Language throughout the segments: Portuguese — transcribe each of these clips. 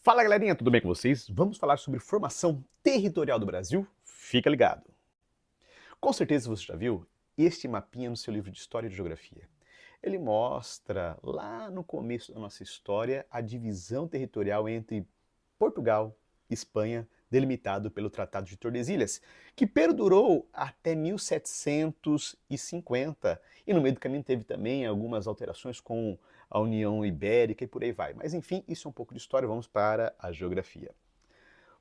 Fala galerinha, tudo bem com vocês? Vamos falar sobre formação territorial do Brasil? Fica ligado! Com certeza você já viu este mapinha no seu livro de História e de Geografia. Ele mostra lá no começo da nossa história a divisão territorial entre Portugal e Espanha, delimitado pelo Tratado de Tordesilhas, que perdurou até 1750 e no meio do caminho teve também algumas alterações com a União Ibérica e por aí vai. Mas enfim, isso é um pouco de história, vamos para a geografia.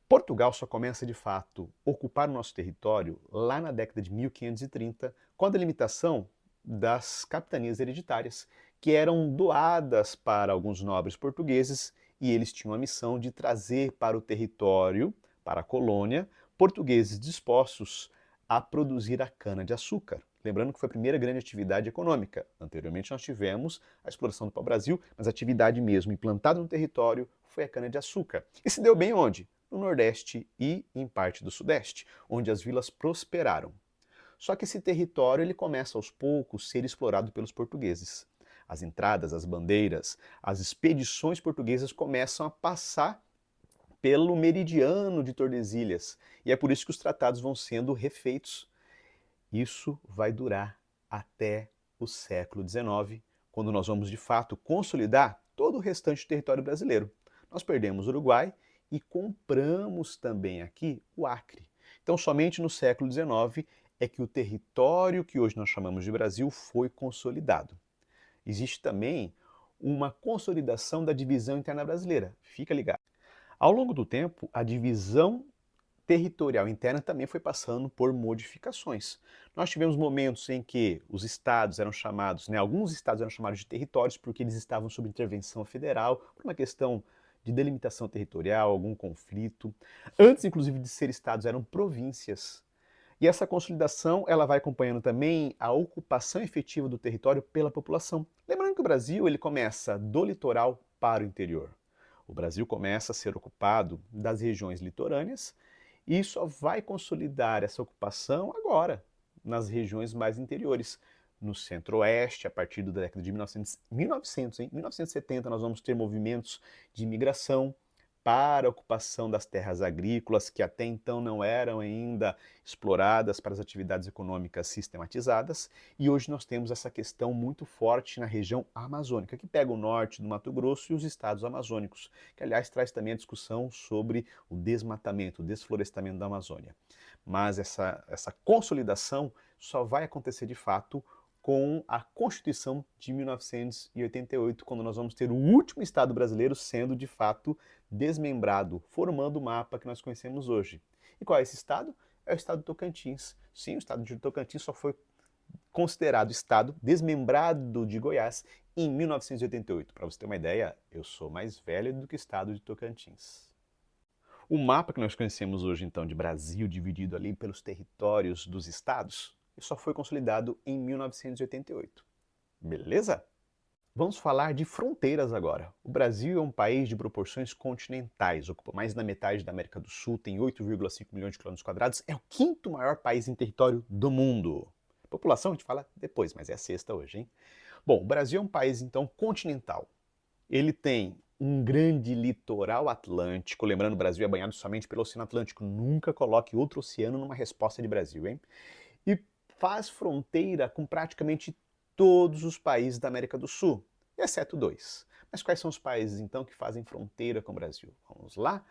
Portugal só começa de fato a ocupar o nosso território lá na década de 1530, com a delimitação das capitanias hereditárias, que eram doadas para alguns nobres portugueses e eles tinham a missão de trazer para o território, para a colônia, portugueses dispostos a produzir a cana-de-açúcar. Lembrando que foi a primeira grande atividade econômica. Anteriormente nós tivemos a exploração do pau-brasil, mas a atividade mesmo implantada no território foi a cana-de-açúcar. E se deu bem onde? No Nordeste e em parte do Sudeste, onde as vilas prosperaram. Só que esse território ele começa aos poucos a ser explorado pelos portugueses. As entradas, as bandeiras, as expedições portuguesas começam a passar pelo meridiano de Tordesilhas. E é por isso que os tratados vão sendo refeitos. Isso vai durar até o século XIX, quando nós vamos de fato consolidar todo o restante do território brasileiro. Nós perdemos o Uruguai e compramos também aqui o Acre. Então somente no século XIX é que o território que hoje nós chamamos de Brasil foi consolidado. Existe também uma consolidação da divisão interna brasileira. Fica ligado. Ao longo do tempo, a divisão territorial interna também foi passando por modificações. Nós tivemos momentos em que os estados eram chamados, alguns estados eram chamados de territórios porque eles estavam sob intervenção federal, por uma questão de delimitação territorial, algum conflito. Antes, inclusive, de ser estados, eram províncias. E essa consolidação ela vai acompanhando também a ocupação efetiva do território pela população. Lembrando que o Brasil ele começa do litoral para o interior. O Brasil começa a ser ocupado das regiões litorâneas e só vai consolidar essa ocupação agora, nas regiões mais interiores. No centro-oeste, a partir da década de 1970, nós vamos ter movimentos de imigração para a ocupação das terras agrícolas, que até então não eram ainda exploradas para as atividades econômicas sistematizadas, e hoje nós temos essa questão muito forte na região amazônica, que pega o norte do Mato Grosso e os estados amazônicos, que aliás traz também a discussão sobre o desmatamento, o desflorestamento da Amazônia. Mas essa consolidação só vai acontecer de fato com a Constituição de 1988, quando nós vamos ter o último Estado brasileiro sendo, de fato, desmembrado, formando o mapa que nós conhecemos hoje. E qual é esse Estado? É o Estado de Tocantins. Sim, o Estado de Tocantins só foi considerado Estado desmembrado de Goiás em 1988. Para você ter uma ideia, eu sou mais velho do que o Estado de Tocantins. O mapa que nós conhecemos hoje, então, de Brasil, dividido ali pelos territórios dos estados, só foi consolidado em 1988. Beleza? Vamos falar de fronteiras agora. O Brasil é um país de proporções continentais, ocupa mais da metade da América do Sul, tem 8,5 milhões de quilômetros quadrados, é o quinto maior país em território do mundo. População a gente fala depois, mas é a sexta hoje, hein? Bom, o Brasil é um país, então, continental. Ele tem um grande litoral atlântico, lembrando, o Brasil é banhado somente pelo Oceano Atlântico, nunca coloque outro oceano numa resposta de Brasil, hein? E faz fronteira com praticamente todos os países da América do Sul, exceto dois. Mas quais são os países, então, que fazem fronteira com o Brasil? Vamos lá.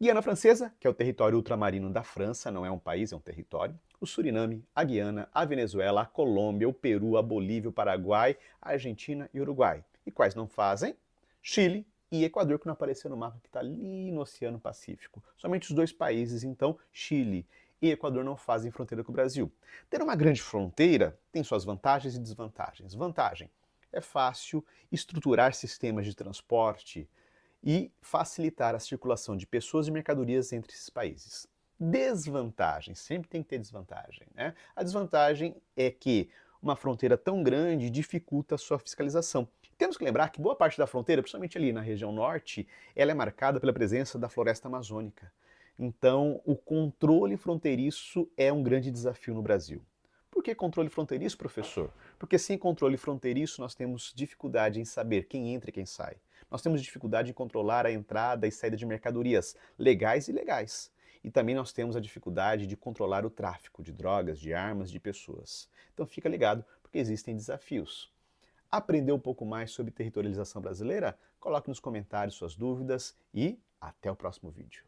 Guiana Francesa, que é o território ultramarino da França, não é um país, é um território. O Suriname, a Guiana, a Venezuela, a Colômbia, o Peru, a Bolívia, o Paraguai, a Argentina e o Uruguai. E quais não fazem? Chile e Equador, que não apareceu no mapa, que está ali no Oceano Pacífico. Somente os dois países, então, Chile e Equador, não fazem fronteira com o Brasil. Ter uma grande fronteira tem suas vantagens e desvantagens. Vantagem: é fácil estruturar sistemas de transporte e facilitar a circulação de pessoas e mercadorias entre esses países. Desvantagem: sempre tem que ter desvantagem, né? A desvantagem é que uma fronteira tão grande dificulta a sua fiscalização. Temos que lembrar que boa parte da fronteira, principalmente ali na região norte, ela é marcada pela presença da floresta amazônica. Então, o controle fronteiriço é um grande desafio no Brasil. Por que controle fronteiriço, professor? Porque sem controle fronteiriço nós temos dificuldade em saber quem entra e quem sai. Nós temos dificuldade em controlar a entrada e saída de mercadorias, legais e ilegais. E também nós temos a dificuldade de controlar o tráfico de drogas, de armas, de pessoas. Então fica ligado, porque existem desafios. Aprender um pouco mais sobre territorialização brasileira? Coloque nos comentários suas dúvidas e até o próximo vídeo.